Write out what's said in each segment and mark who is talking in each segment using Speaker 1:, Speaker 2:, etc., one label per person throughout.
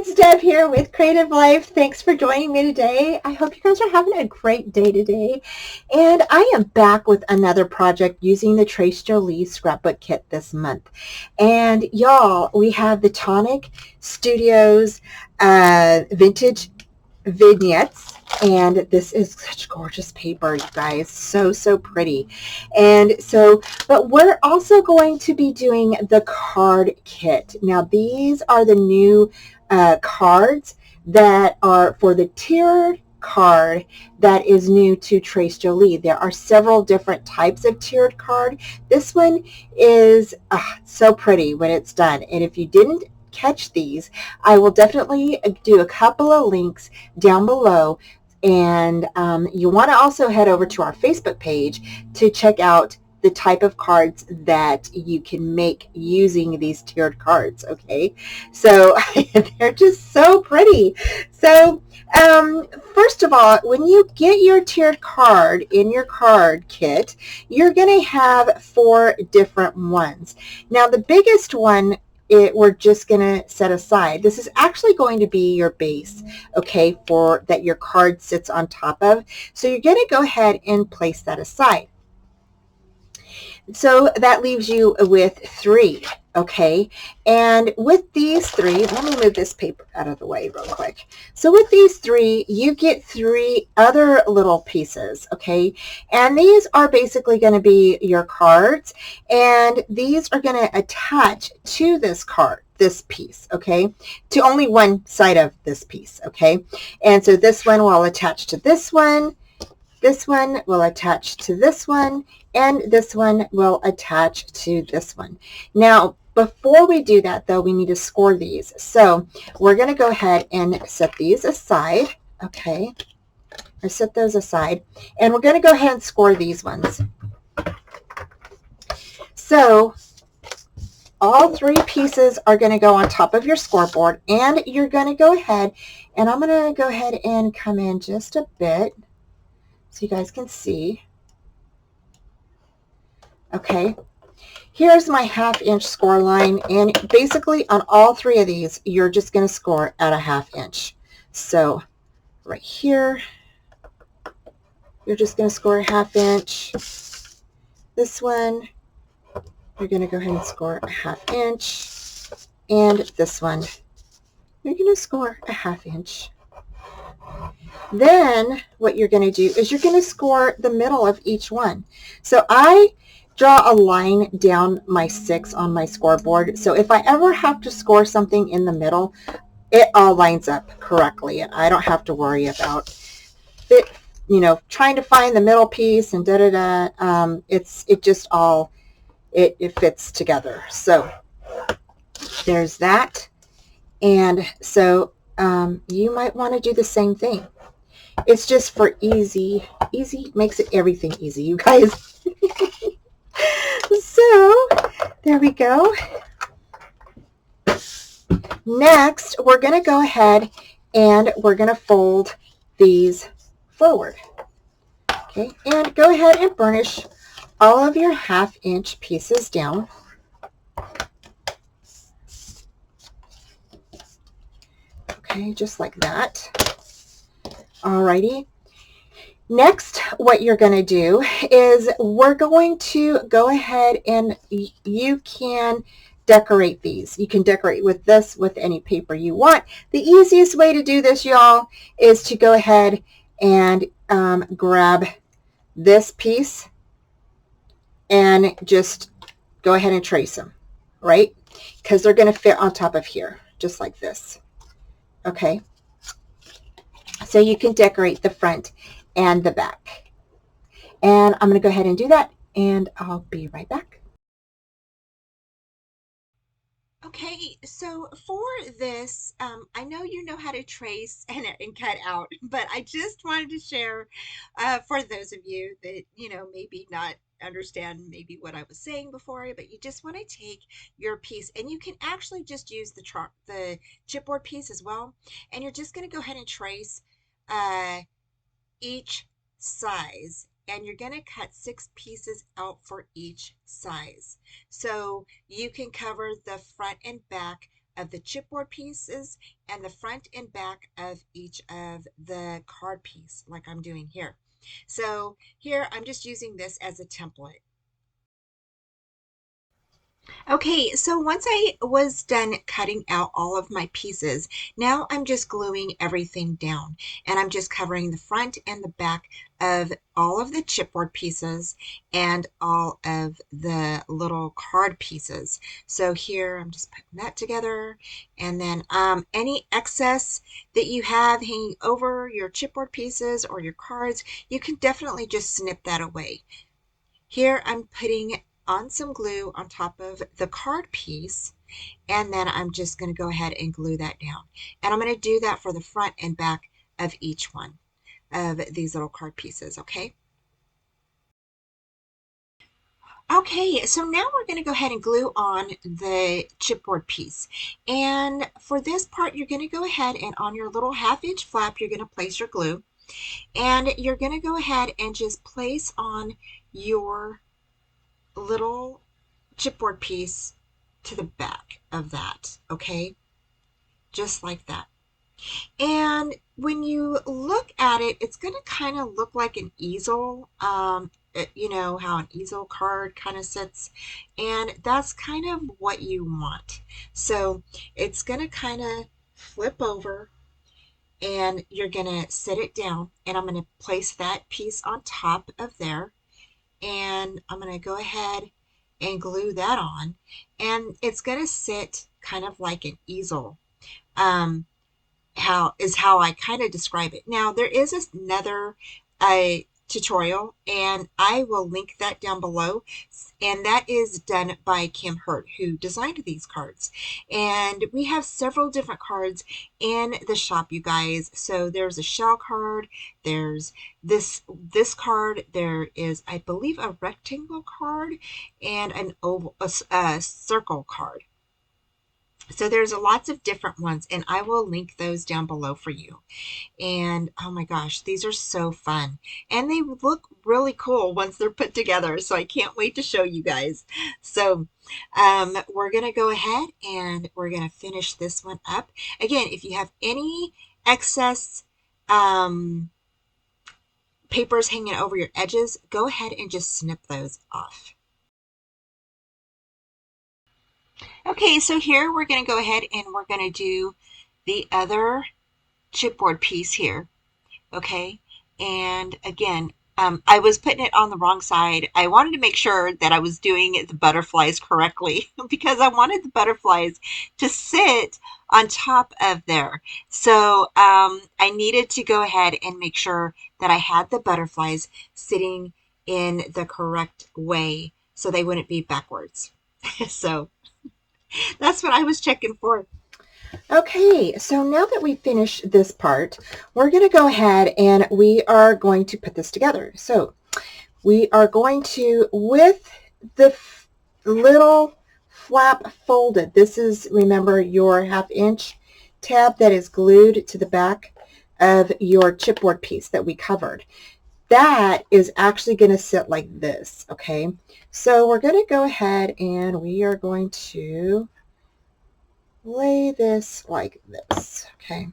Speaker 1: it's Deb here with Creative Life. Thanks for joining me today. I hope you guys are having a great day today. And I am back with another project using the Tres Jolie Scrapbook Kit this month. And y'all, we have the Tonic Studios vintage vignettes, and this is such gorgeous paper, you guys. So pretty. And so, but we're also going to be doing the card kit. Now these are the new cards that are for the tiered card that is new to Tres Jolie. There are several different types of tiered card. This one is so pretty when it's done, and if you didn't catch these, I will definitely do a couple of links down below, and you want to also head over to our Facebook page to check out the type of cards that you can make using these tiered cards. Okay, so they're just so pretty. So first of all, when you get your tiered card in your card kit, you're going to have 4 different ones. Now the biggest one we're just going to set aside. This is actually going to be your base, okay, for that your card sits on top of. So you're going to go ahead and place that aside. So that leaves you with 3, okay? And with these 3, let me move this paper out of the way real quick. So with these 3, you get 3 other little pieces, okay? And these are basically going to be your cards, and these are going to attach to this card, this piece, okay, to only one side of this piece, okay? And so this one will attach to this one will attach to this one, and this one will attach to this one. Now, before we do that, though, we need to score these. So we're going to go ahead and set these aside, okay? Or set those aside, and we're going to go ahead and score these ones. So all 3 pieces are going to go on top of your scoreboard, and you're going to go ahead, and I'm going to go ahead and come in just a bit so you guys can see. Okay, here's my 1/2-inch score line, and basically on all 3 of these, you're just going to score at a 1/2 inch. So right here, you're just going to score a 1/2 inch. This one, you're going to go ahead and score a 1/2 inch. And this one, you're going to score a 1/2 inch. Then what you're going to do is you're going to score the middle of each one. So I draw a line down my 6 on my scoreboard. So if I ever have to score something in the middle, it all lines up correctly, and I don't have to worry about it, trying to find the middle piece and it just all it fits together. So there's that. And so you might want to do the same thing. It's just for easy makes it everything easy, you guys. So there we go. Next, we're going to go ahead and we're going to fold these forward. Okay, and go ahead and burnish all of your 1/2 inch pieces down. Okay, just like that. Alrighty. Next, what you're going to do is we're going to go ahead and you can decorate these. You can decorate with this, with any paper you want. The easiest way to do this, y'all, is to go ahead and grab this piece and just go ahead and trace them, right? Because they're going to fit on top of here, just like this. Okay. So you can decorate the front and the back. And I'm going to go ahead and do that, and I'll be right back. Okay, so for this, I know you know how to trace and cut out, but I just wanted to share for those of you that, maybe not understand maybe what I was saying before, but you just want to take your piece, and you can actually just use the chipboard piece as well, and you're just going to go ahead and trace each size, and you're going to cut 6 pieces out for each size. So you can cover the front and back
Speaker 2: of the chipboard pieces and the front and back of each of the card piece, like I'm doing here. So here I'm just using this as a template. Okay, so once I was done cutting out all of my pieces, now I'm just gluing everything down, and I'm just covering the front and the back of all of the chipboard pieces and all of the little card pieces. So here I'm just putting that together, and then any excess that you have hanging over your chipboard pieces or your cards, you can definitely just snip that away. Here I'm putting on some glue on top of the card piece, and then I'm just going to go ahead and glue that down. And I'm going to do that for the front and back of each one of these little card pieces, okay? Okay, so now we're going to go ahead and glue on the chipboard piece. And for this part, you're going to go ahead and on your little 1/2 inch flap, you're going to place your glue. And you're going to go ahead and just place on your little chipboard piece to the back of that, okay? Just like that. And when you look at it, it's going to kind of look like an easel. You know how an easel card kind of sits, and that's kind of what you want. So it's going to kind of flip over, and you're going to set it down, and I'm going to place that piece on top of there, and I'm going to go ahead and glue that on, and it's going to sit kind of like an easel. Um, how I kind of describe it. Now there is another tutorial, and I will link that down below, and that is done by Kim Hurt, who designed these cards. And we have several different cards in the shop, you guys. So there's a shell card, there's this card, there is, I believe, a rectangle card and an oval, a circle card. So there's lots of different ones, and I will link those down below for you. And oh my gosh, these are so fun. And they look really cool once they're put together. So I can't wait to show you guys. So we're going to go ahead and we're going to finish this one up. Again, if you have any excess papers hanging over your edges, go ahead and just snip those off. Okay, so here we're going to go ahead and we're going to do the other chipboard piece here. Okay, and again, I was putting it on the wrong side. I wanted to make sure that I was doing the butterflies correctly because I wanted the butterflies to sit on top of there. So I needed to go ahead and make sure that I had the butterflies sitting in the correct way so they wouldn't be backwards. So that's what I was checking for.
Speaker 1: Okay, so now that we finished this part, we're going to go ahead and we are going to put this together. So we are going to, with the little flap folded, this is, remember, your 1/2 inch tab that is glued to the back of your chipboard piece that we covered. That is actually going to sit like this, okay? So we're going to go ahead and we are going to lay this like this, okay?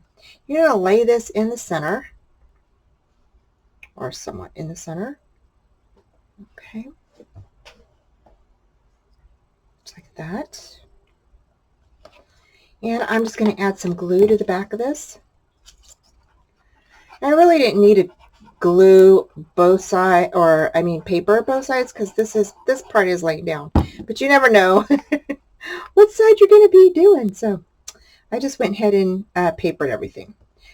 Speaker 1: You're going to lay this in the center, or somewhat in the center, okay? Just like that. And I'm just going to add some glue to the back of this. I really didn't need to glue both sides, or I mean paper both sides, because this part is laying down. But you never know what side you're going to be doing. So I just went ahead and papered everything.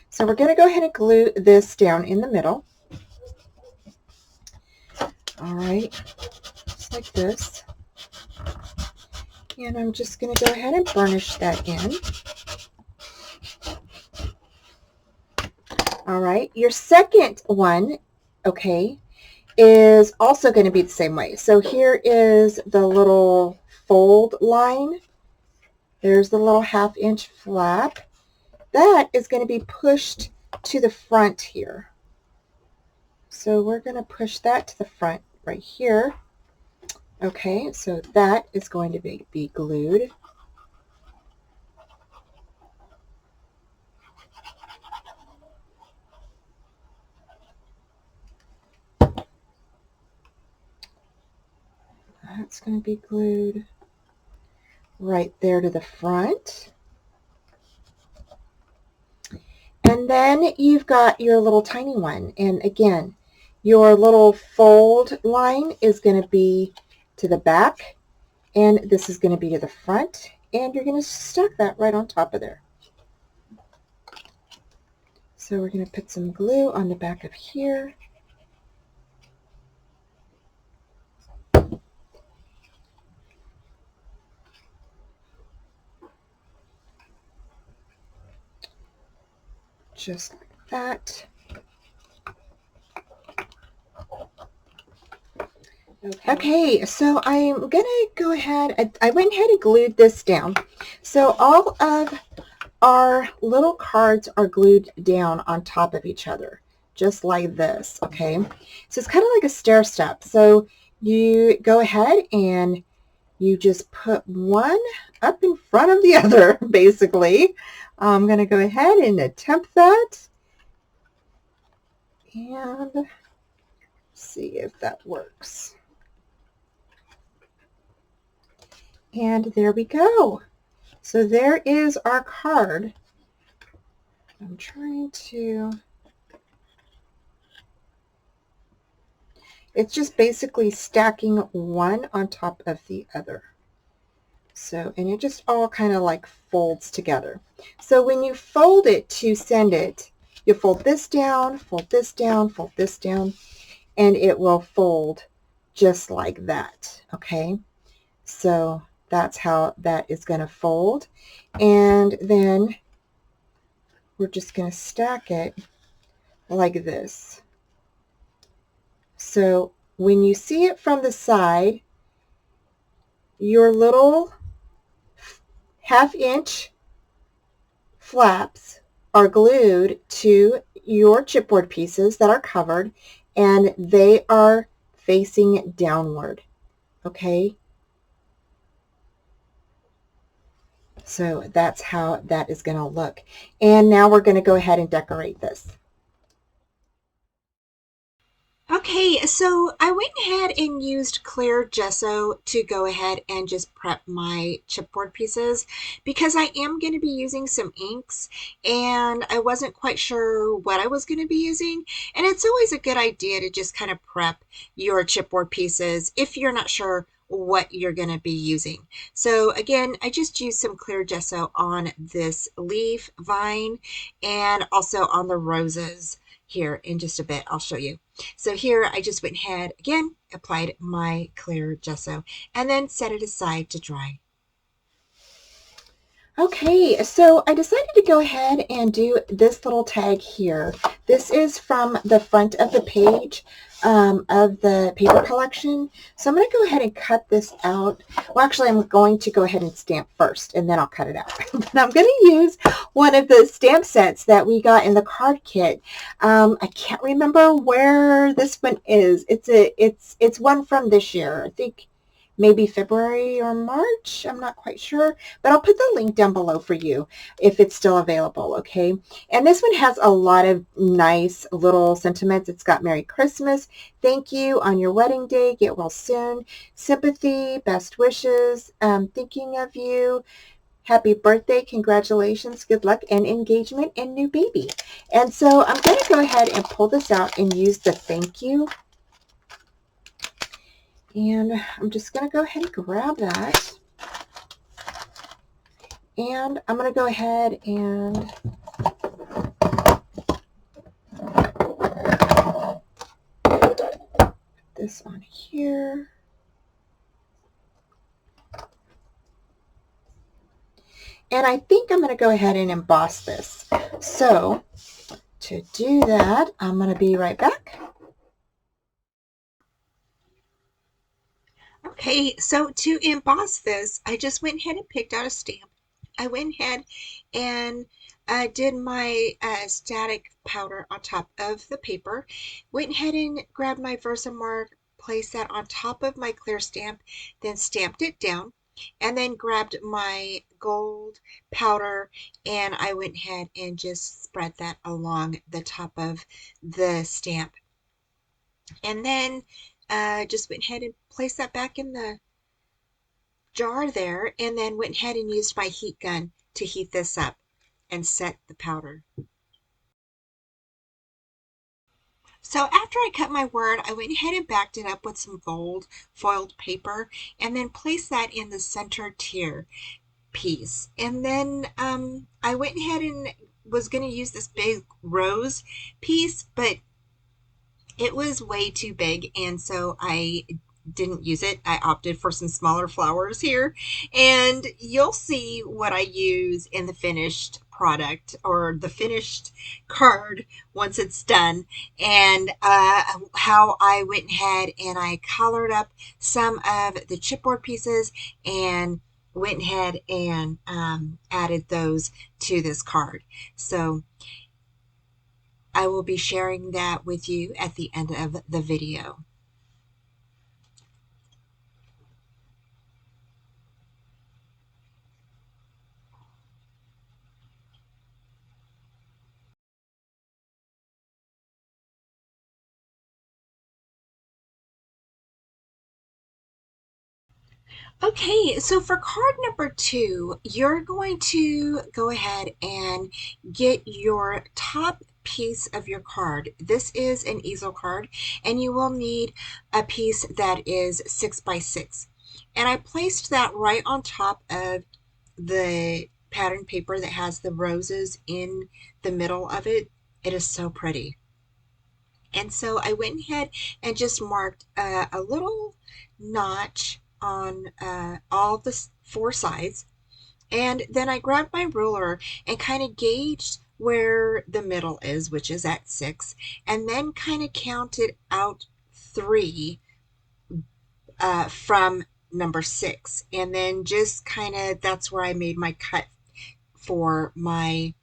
Speaker 1: So we're going to go ahead and glue this down in the middle. All right, just like this. And I'm just going to go ahead and burnish that in. All right, your second one, okay, is also going to be the same way. So here is the little fold line. There's the little 1/2 inch flap. That is going to be pushed to the front here. So we're going to push that to the front right here. Okay, so that is going to be glued. that's going to be glued right there to the front. And then you've got your little tiny one. And again, your little fold line is going to be to the back, and this is going to be to the front, and you're going to stuck that right on top of there. So we're going to put some glue on the back of here. Just like that. Okay, so I'm going to go ahead, I went ahead and glued this down. So all of our little cards are glued down on top of each other, just like this, okay? So it's kind of like a stair step. So you go ahead and you just put one up in front of the other, basically. I'm going to go ahead and attempt that. And see if that works. And there we go. So there is our card. I'm trying to... It's just basically stacking one on top of the other. So, and it just all kind of like folds together. So when you fold it to send it, you fold this down, fold this down, fold this down, and it will fold just like that, okay? So that's how that is going to fold. And then we're just going to stack it like this. So when you see it from the side, your little ½ inch flaps are glued to your chipboard pieces that are covered, and they are facing downward, okay? So that's how that is going to look. And now we're going to go ahead and decorate this.
Speaker 2: Okay, so I went ahead and used clear gesso to go ahead and just prep my chipboard pieces because I am going to be using some inks and I wasn't quite sure what I was going to be using. And it's always a good idea to just kind of prep your chipboard pieces if you're not sure what you're going to be using. So again, I just used some clear gesso on this leaf vine and also on the roses. Here in just a bit, I'll show you. So here I just went ahead, again, applied my clear gesso, and then set it aside to dry.
Speaker 1: Okay, so I decided to go ahead and do this little tag here. This is from the front of the page of the paper collection. So I'm going to go ahead and cut this out. Well, actually, I'm going to go ahead and stamp first, and then I'll cut it out. But I'm going to use one of the stamp sets that we got in the card kit. I can't remember where this one is. It's one from this year. I think maybe February or March. I'm not quite sure, but I'll put the link down below for you if it's still available, okay? And this one has a lot of nice little sentiments. It's got Merry Christmas, thank you, on your wedding day, get well soon, sympathy, best wishes, thinking of you, happy birthday, congratulations, good luck, and engagement, and new baby. And so I'm going to go ahead and pull this out and use the thank you. And I'm just going to go ahead and grab that. And I'm going to go ahead and put this on here. And I think I'm going to go ahead and emboss this. So to do that, I'm going to be right back.
Speaker 2: Okay, so to emboss this, I just went ahead and picked out a stamp. I went ahead and did my static powder on top of the paper. Went ahead and grabbed my Versamark, placed that on top of my clear stamp, then stamped it down, and then grabbed my gold powder and I went ahead and just spread that along the top of the stamp. And then just went ahead and placed that back in the jar there and then went ahead and used my heat gun to heat this up and set the powder. So after I cut my word, I went ahead and backed it up with some gold foiled paper and then placed that in the center tier piece. And then I went ahead and was going to use this big rose piece, but it was way too big, and so I didn't use it. I opted for some smaller flowers here, and you'll see what I use in the finished product or the finished card once it's done, and how I went ahead and I colored up some of the chipboard pieces and went ahead and added those to this card. So I will be sharing that with you at the end of the video. Okay, so for card number 2, you're going to go ahead and get your top piece of your card. This is an easel card, and you will need a piece that is 6 by 6. And I placed that right on top of the pattern paper that has the roses in the middle of it. It is so pretty. And so I went ahead and just marked a little notch on all the 4 sides. And then I grabbed my ruler and kind of gauged where the middle is, which is at 6, and then kind of counted out 3 from number 6. And then just kind of, that's where I made my cut for my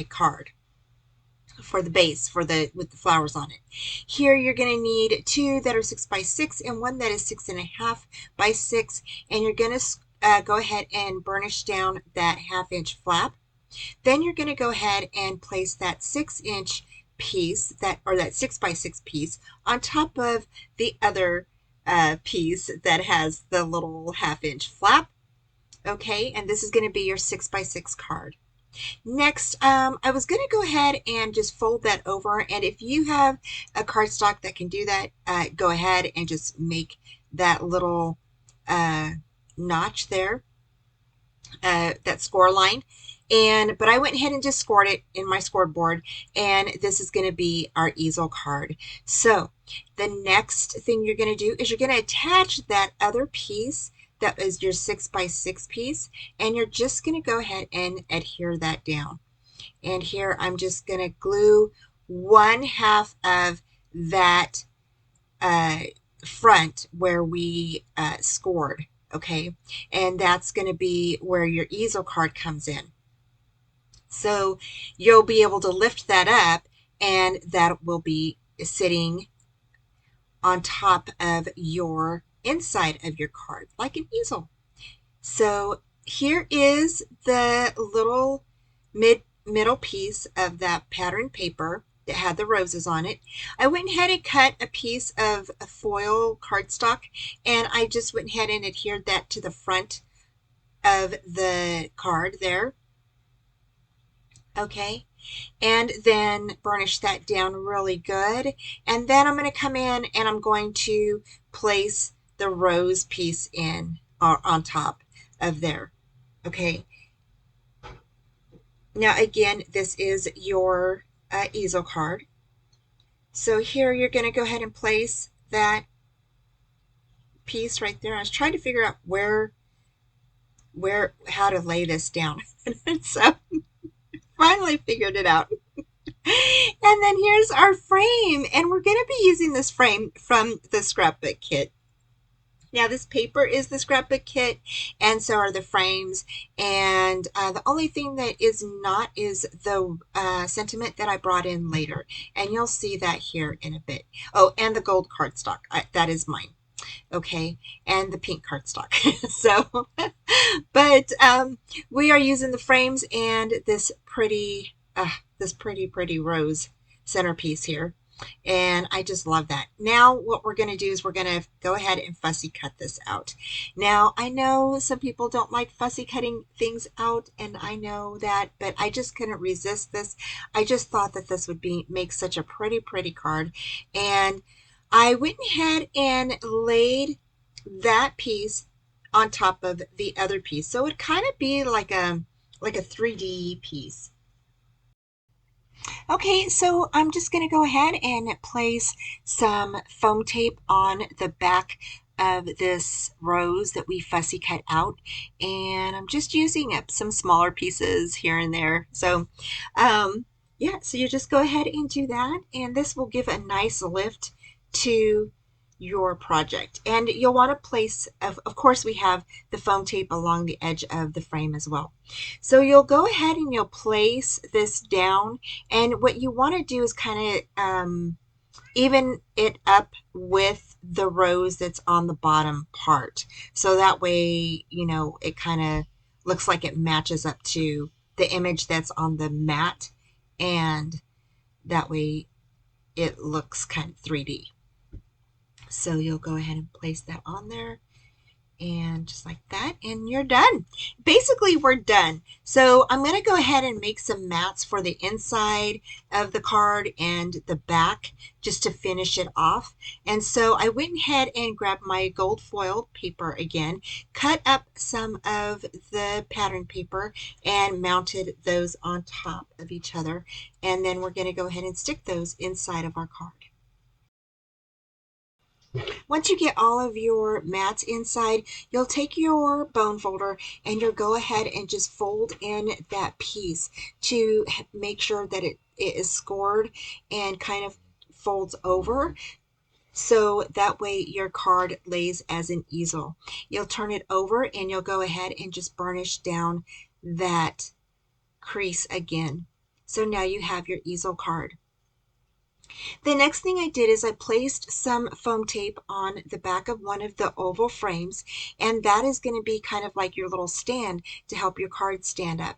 Speaker 2: card, for the base, for the with the flowers on it. Here you're going to need 2 that are 6 by 6 and 1 that is 6.5 by 6, and you're going to go ahead and burnish down that 1/2 inch flap. Then you're going to go ahead and place that 6-inch piece, that 6 by 6 piece, on top of the other piece that has the little 1/2 inch flap. Okay, and this is going to be your 6 by 6 card. Next, I was going to go ahead and just fold that over, and if you have a cardstock that can do that, go ahead and just make that little notch there, that score line. But I went ahead and just scored it in my scoreboard, and this is going to be our easel card. So the next thing you're going to do is you're going to attach that other piece that is your 6 by 6 piece, and you're just going to go ahead and adhere that down. And here I'm just going to glue 1/2 of that front where we scored, okay? And that's going to be where your easel card comes in. So you'll be able to lift that up, and that will be sitting on top of your inside of your card like an easel. So here is the little middle piece of that pattern paper that had the roses on it. I went ahead and cut a piece of a foil cardstock, and I just went ahead and adhered that to the front of the card there. Okay, and then burnish that down really good. And then I'm going to come in and I'm going to place the rose piece in on top of there. Okay, now again, this is your easel card. So here you're going to go ahead and place that piece right there. I was trying to figure out how to lay this down. So finally figured it out. And then here's our frame, and we're going to be using this frame from the Scrapbook Kit. Now this paper is the Scrapbook Kit, and so are the frames, and the only thing that is not is the sentiment that I brought in later, and you'll see that here in a bit. Oh, and the gold cardstock, that is mine. Okay, and the pink cardstock. So, but we are using the frames and this pretty rose centerpiece here. And I just love that. Now what we're going to do is we're going to go ahead and fussy cut this out. Now I know some people don't like fussy cutting things out, and I know that, but I just couldn't resist this. I just thought that this would be make such a pretty card. And I went ahead and laid that piece on top of the other piece. So it kind of be like a 3D piece. Okay, so I'm just going to go ahead and place some foam tape on the back of this rose that we fussy cut out. And I'm just using up some smaller pieces here and there. So, yeah, so you just go ahead and do that. And this will give a nice lift to your project. And you'll want to place, of course, we have the foam tape along the edge of the frame as well. So you'll go ahead and you'll place this down, and what you want to do is kind of even it up with the rose that's on the bottom part. So that way, you know, it kind of looks like it matches up to the image that's on the mat, and that way it looks kind of 3D. So you'll go ahead and place that on there, and just like that, and you're done. Basically, we're done. So I'm going to go ahead and make some mats for the inside of the card and the back just to finish it off. And so I went ahead and grabbed my gold foiled paper again, cut up some of the pattern paper and mounted those on top of each other. And then we're going to go ahead and stick those inside of our card. Once you get all of your mats inside, you'll take your bone folder and you'll go ahead and just fold in that piece to make sure that it is scored and kind of folds over. So that way your card lays as an easel. You'll turn it over and you'll go ahead and just burnish down that crease again. So now you have your easel card. The next thing I did is I placed some foam tape on the back of one of the oval frames, and that is going to be kind of like your little stand to help your card stand up.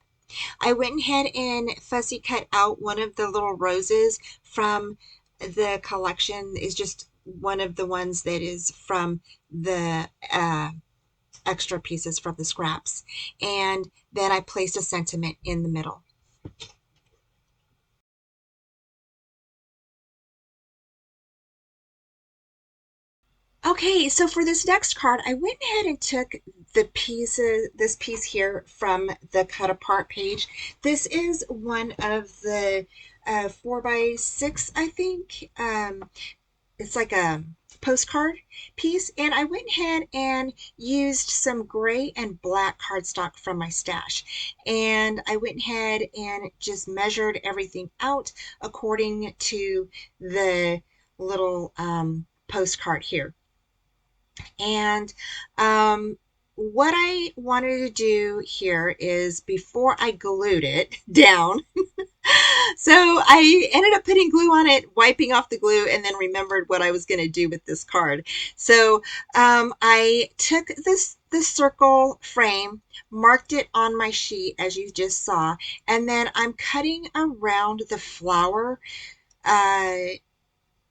Speaker 2: I went ahead and fussy cut out one of the little roses from the collection. Is just one of the ones that is from the extra pieces from the scraps. And then I placed a sentiment in the middle. Okay, so for this next card, I went ahead and took this piece here from the cut apart page. This is one of the 4x6, I think. It's like a postcard piece, and I went ahead and used some gray and black cardstock from my stash. And I went ahead and just measured everything out according to the little postcard here. And what I wanted to do here is before I glued it down, so I ended up putting glue on it, wiping off the glue, and then remembered what I was going to do with this card. So I took this circle frame, marked it on my sheet as you just saw, and then I'm cutting around the flower uh,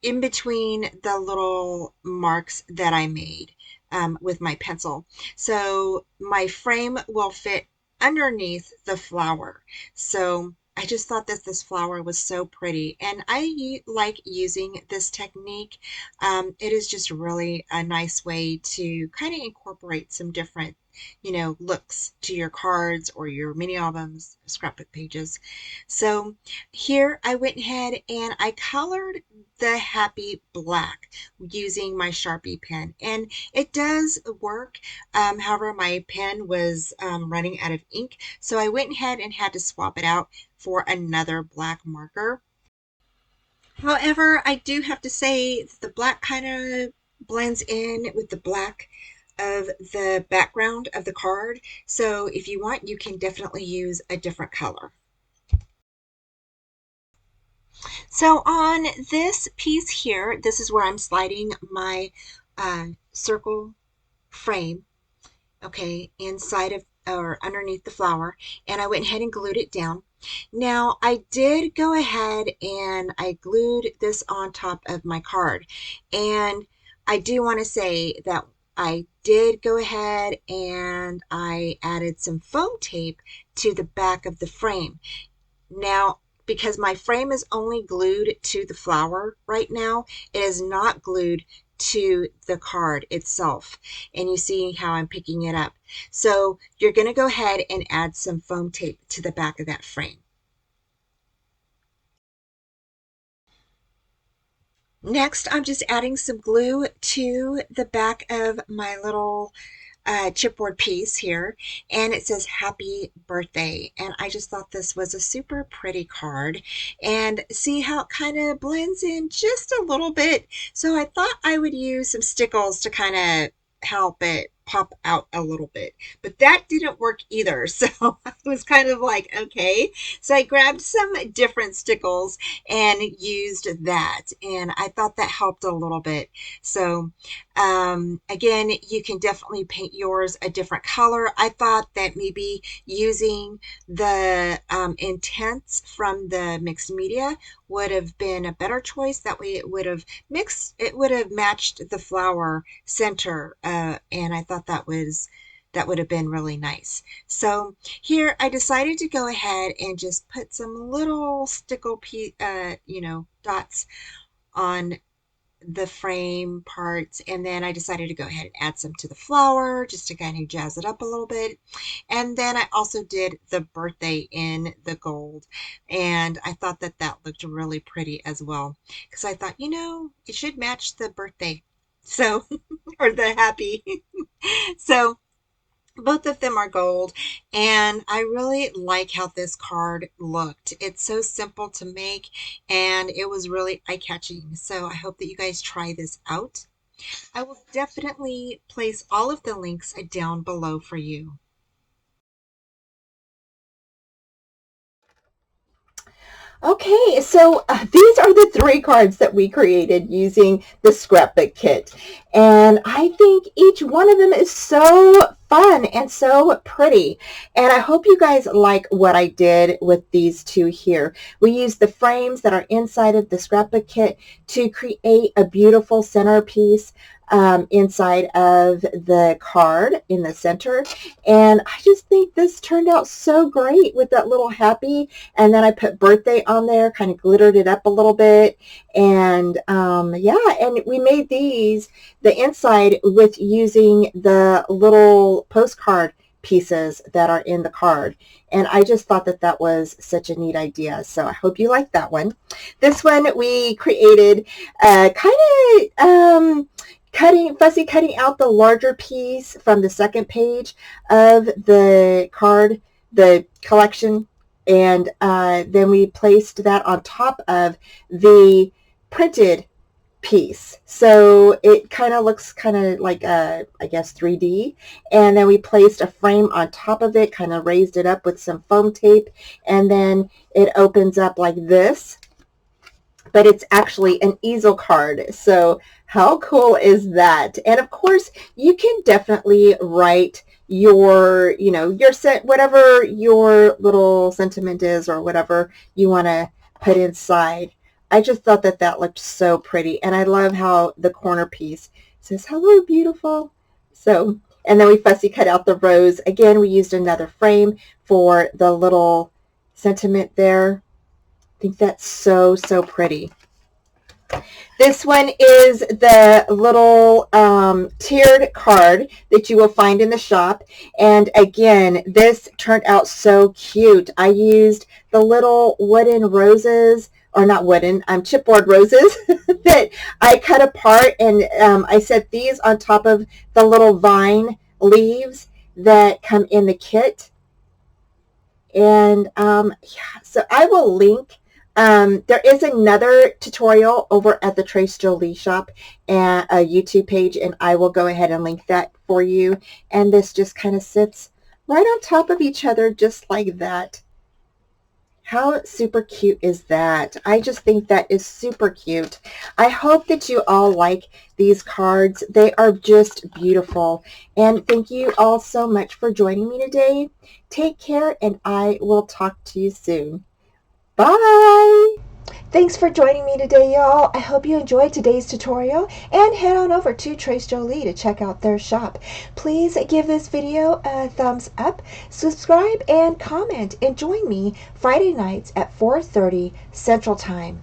Speaker 2: in between the little marks that I made with my pencil. So my frame will fit underneath the flower. So I just thought that this flower was so pretty, and I like using this technique. It is just really a nice way to kind of incorporate some different, you know, looks to your cards or your mini albums, scrapbook pages. So here I went ahead and I colored the happy black using my Sharpie pen, and it does work. However, my pen was running out of ink, so I went ahead and had to swap it out for another black marker. However, I do have to say that the black kind of blends in with the black of the background of the card. So if you want, you can definitely use a different color. So on this piece here, this is where I'm sliding my circle frame, okay, inside of or underneath the flower, and I went ahead and glued it down. Now, I did go ahead and I glued this on top of my card. And I do want to say that I did go ahead and I added some foam tape to the back of the frame. Now, because my frame is only glued to the flower right now, it is not glued to the card itself. And you see how I'm picking it up. So you're going to go ahead and add some foam tape to the back of that frame. Next, I'm just adding some glue to the back of my little chipboard piece here, and it says happy birthday. And I just thought this was a super pretty card, and see how it kind of blends in just a little bit. So I thought I would use some stickles to kind of help it pop out a little bit, but that didn't work either. So I was kind of like, okay. So I grabbed some different stickles and used that, and I thought that helped a little bit. So again, you can definitely paint yours a different color. I thought that maybe using the Intense from the mixed media would have been a better choice. That way it would have mixed, it would have matched the flower center, and I thought that would have been really nice. So here I decided to go ahead and just put some little stickle, dots on the frame parts, and then I decided to go ahead and add some to the flower just to kind of jazz it up a little bit. And then I also did the birthday in the gold, and I thought that that looked really pretty as well, because I thought, it should match the birthday, so or the happy. So both of them are gold, and I really like how this card looked. It's so simple to make, and it was really eye-catching. So I hope that you guys try this out. I will definitely place all of the links down below for you.
Speaker 1: Okay, so these are the 3 cards that we created using the Scrapbook Kit. And I think each one of them is so fun and so pretty. And I hope you guys like what I did with these 2 here. We used the frames that are inside of the Scrapbook Kit to create a beautiful centerpiece inside of the card in the center. And I just think this turned out so great with that little happy, and then I put birthday on there, kind of glittered it up a little bit. And yeah, and we made these, the inside, with using the little postcard pieces that are in the card. And I just thought that that was such a neat idea. So I hope you like that one. This one we created kind of fussy cutting out the larger piece from the second page of the card, the collection, and then we placed that on top of the printed piece. So it kind of looks kind of like I guess 3D. And then we placed a frame on top of it, kind of raised it up with some foam tape, and then it opens up like this, but it's actually an easel card. So how cool is that? And of course, you can definitely write your, your set, whatever your little sentiment is or whatever you want to put inside. I just thought that that looked so pretty. And I love how the corner piece says, hello, beautiful. So, and then we fussy cut out the rose. Again, we used another frame for the little sentiment there. I think that's so, so pretty. This one is the little tiered card that you will find in the shop. And again, this turned out so cute. I used the little wooden roses, or not wooden, chipboard roses that I cut apart, and I set these on top of the little vine leaves that come in the kit. And yeah, so I will link. There is another tutorial over at the Tres Jolie shop and a YouTube page, and I will go ahead and link that for you. And this just kind of sits right on top of each other just like that. How super cute is that? I just think that is super cute. I hope that you all like these cards. They are just beautiful. And thank you all so much for joining me today. Take care, and I will talk to you soon. Bye! Thanks for joining me today, y'all. I hope you enjoyed today's tutorial, and head on over to Tres Jolie to check out their shop. Please give this video a thumbs up, subscribe, and comment, and join me Friday nights at 4:30 Central Time.